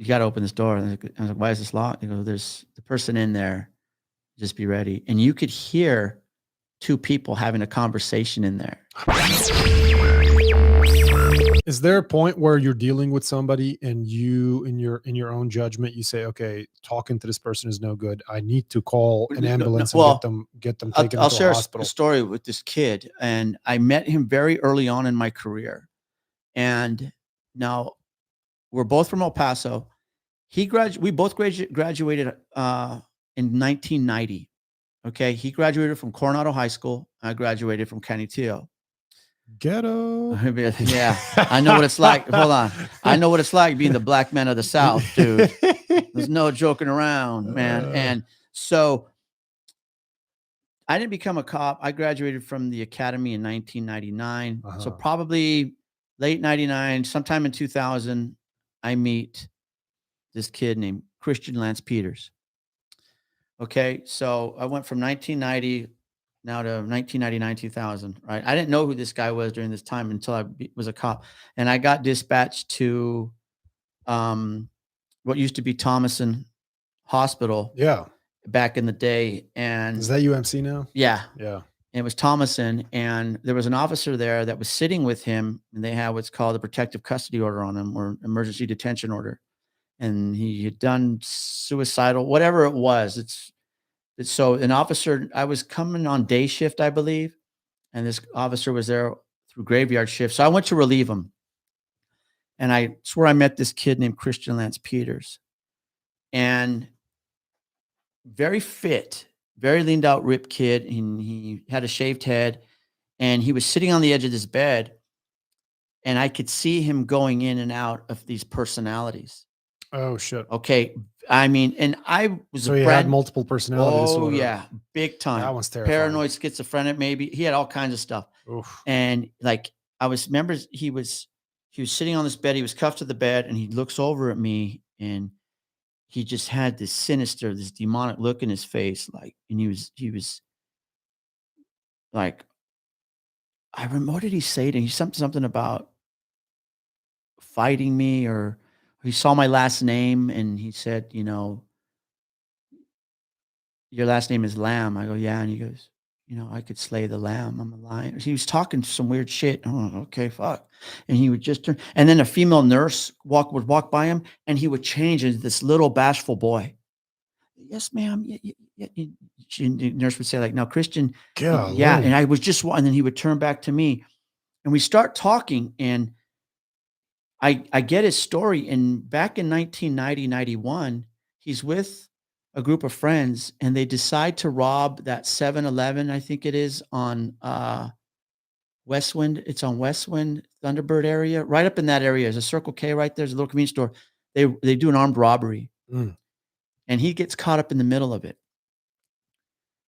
you got to open this door. And I was like, why is this locked? He goes, there's the person in there. Just be ready. And you could hear two people having a conversation in there. Is there a point where you're dealing with somebody and you, in your own judgment, you say, okay, talking to this person is no good. I need to call an ambulance and get them taken I'll to a share hospital. a story with this kid. And I met him very early on in my career. And now we're both from El Paso. We both graduated in 1990. Okay. He graduated from Coronado High School. I graduated from Canutillo. Ghetto. Yeah, I know what it's like. Hold on. I know what it's like being the black man of the South, dude. There's no joking around, man. And so I didn't become a cop. I graduated from the academy in 1999. So probably late 99, sometime in 2000, I meet this kid named Christian Lance Peters. Okay. So I went from 1990 now to 1999, 2000, right? I didn't know who this guy was during this time until I was a cop. And I got dispatched to what used to be Thomason Hospital. Yeah. Back in the day. And is that UMC now? Yeah. Yeah. And it was Thomason. And there was an officer there that was sitting with him. And they had what's called a protective custody order on him, or emergency detention order. And he had done suicidal, whatever it was. So an officer, I was coming on day shift, I believe, and this officer was there through graveyard shift. So I went to relieve him. And I swear I met this kid named Christian Lance Peters. And very fit, very leaned out, ripped kid. And he had a shaved head. And he was sitting on the edge of this bed. And I could see him going in and out of these personalities. Oh, shit. Okay. I mean, and I was so he had multiple personality disorder. Yeah, big time. That one's terrifying. Paranoid, schizophrenic, maybe. He had all kinds of stuff. Oof. And like remember he was sitting on this bed, he was cuffed to the bed, and he looks over at me, and he just had this sinister, this demonic look in his face, like, and he was like, I remember, what did he say to me? Something about fighting me, or he saw my last name and he said, you know, your last name is Lamb. I go, yeah. And he goes, you know, I could slay the lamb. I'm a lion. He was talking some weird shit. Oh, okay, fuck. And he would just turn, and then a female nurse would walk by him, and he would change into this little bashful boy. Yes, ma'am. Yeah. The nurse would say, like, no, Christian. God, yeah. And I was just, and then he would turn back to me, and we start talking, and I get his story. And back in 1990, 91, he's with a group of friends, and they decide to rob that 7-Eleven, I think it is, on Westwind. It's on Westwind, Thunderbird area. Right up in that area. There's a Circle K right there. There's a little convenience store. They do an armed robbery. And he gets caught up in the middle of it.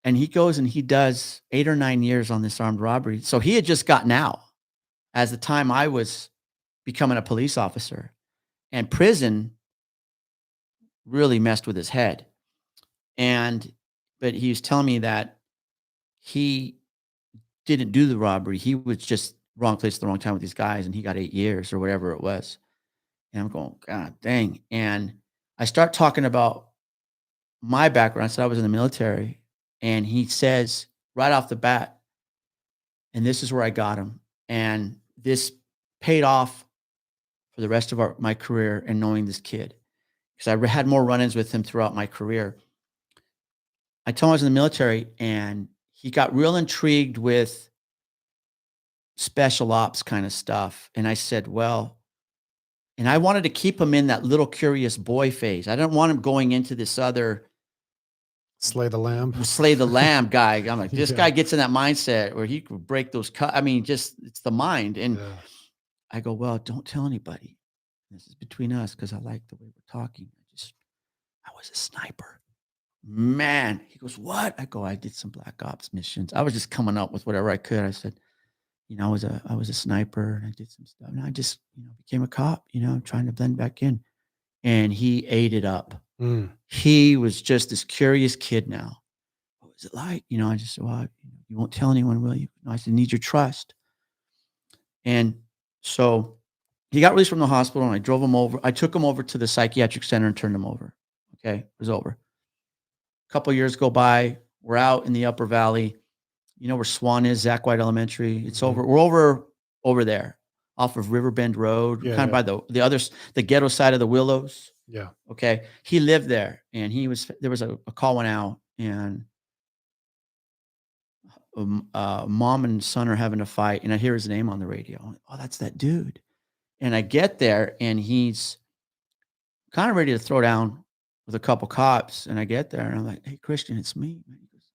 And he goes and he does 8 or 9 years on this armed robbery. So he had just gotten out as the time I was becoming a police officer. And prison really messed with his head. But he was telling me that he didn't do the robbery. He was just wrong place at the wrong time with these guys, and he got 8 years or whatever it was. And I'm going, God dang. And I start talking about my background. I said I was in the military. And he says right off the bat, and this is where I got him. And this paid off for the rest of my career and knowing this kid, because I had more run-ins with him throughout my career. I told him I was in the military, and he got real intrigued with special ops kind of stuff. And I said, well, and I wanted to keep him in that little curious boy phase. I didn't want him going into this other slay the lamb guy. I'm like, this guy gets in that mindset where he could break those I mean, just, it's the mind. And I go, well, don't tell anybody. This is between us, because I like the way we're talking. I was a sniper. Man, he goes, what? I go, I did some black ops missions. I was just coming up with whatever I could. I said, you know, I was a sniper, and I did some stuff, and I just, you know, became a cop, you know, trying to blend back in. And he ate it up. He was just this curious kid now. What was it like? You know, I just said, well, you won't tell anyone, will you? No, I said, need your trust. And so he got released from the hospital, and I drove him over. I took him over to the psychiatric center and turned him over. Okay, it was over. A couple years go by. We're out in the Upper Valley. You know where Swan is, Zach White Elementary. It's over. We're over there, off of Riverbend Road, Yeah, kind of by the ghetto side of the Willows. Yeah. Okay, he lived there, and there was a call went out, and mom and son are having a fight, and I hear his name on the radio. I'm like, oh, that's that dude. And I get there, and he's kind of ready to throw down with a couple cops. And I get there, and I'm like, hey, Christian, it's me. Man. He goes,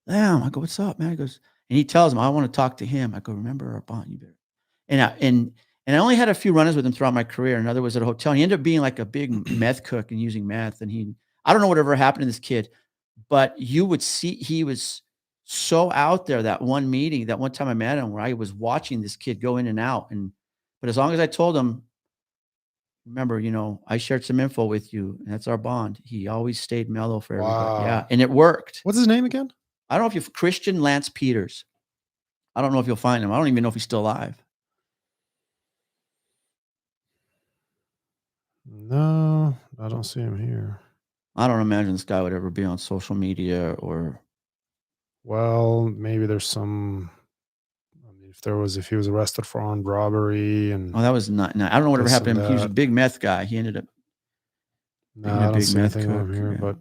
damn. I go, what's up, man? He goes, and he tells him, I want to talk to him. I go, remember our bond? You better. And I only had a few runners with him throughout my career. Another was at a hotel. And he ended up being like a big meth cook and using meth. And I don't know whatever happened to this kid, but you would see he was so out there that one time I met him where I was watching this kid go in and out. But as long as I told him, remember, I shared some info with you, and that's our bond. He always stayed mellow for everybody. Yeah. And it worked. What's his name again? I don't know if Christian Lance Peters. I don't know if you'll find him. I don't even know if he's still alive. No, I don't see him here. I don't imagine this guy would ever be on social media or. Well, maybe there's some. I mean, if he was arrested for armed robbery and. Oh, that was not. I don't know whatever happened to him. He was a big meth guy. He ended up. No, I don't see anything over here, but.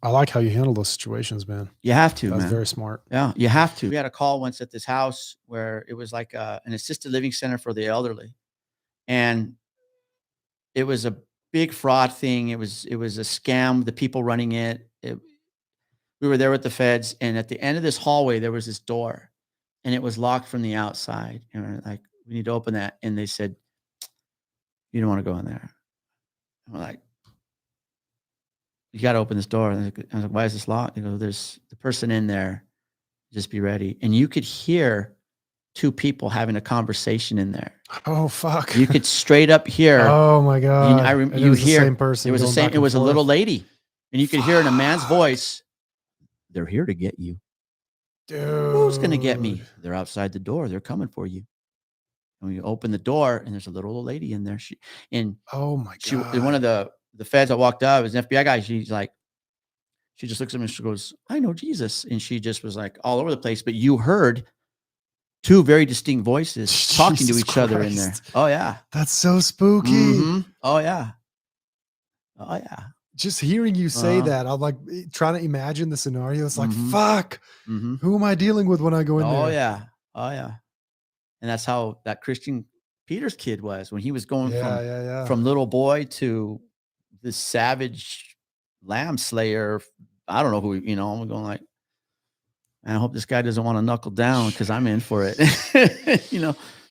I like how you handle those situations, man. You have to, That's man. very smart. Yeah, you have to. We had a call once at this house where it was like an assisted living center for the elderly. And it was a big fraud thing. It was a scam, the people running it. We were there with the feds. And at the end of this hallway, there was this door. And it was locked from the outside. And we're like, we need to open that. And they said, you don't want to go in there. And we're like, you got to open this door. And I was like, why is this locked? They go, there's the person in there. Just be ready. And you could hear two people having a conversation in there. Oh, fuck. You could straight up hear. Oh, my God. You hear the same person. It was the same. It was a little lady. And you could hear in a man's voice, they're here to get you. Dude. Who's going to get me? They're outside the door. They're coming for you. And we open the door, and there's a little old lady in there. Oh, my God. One of the feds that walked up was an FBI guy. She's like, she just looks at me and she goes, I know Jesus. And she just was like all over the place. But you heard two very distinct voices talking to each other in there. Oh, yeah. That's so spooky. Mm-hmm. Oh, yeah. Oh, yeah. Just hearing you say that, I'm like trying to imagine the scenario. It's like, fuck, who am I dealing with when I go in there? Oh, yeah. Oh, yeah. And that's how that Christian Peters kid was when he was going from little boy to this savage lamb slayer. I don't know who, I'm going like, I hope this guy doesn't want to knuckle down because I'm in for it.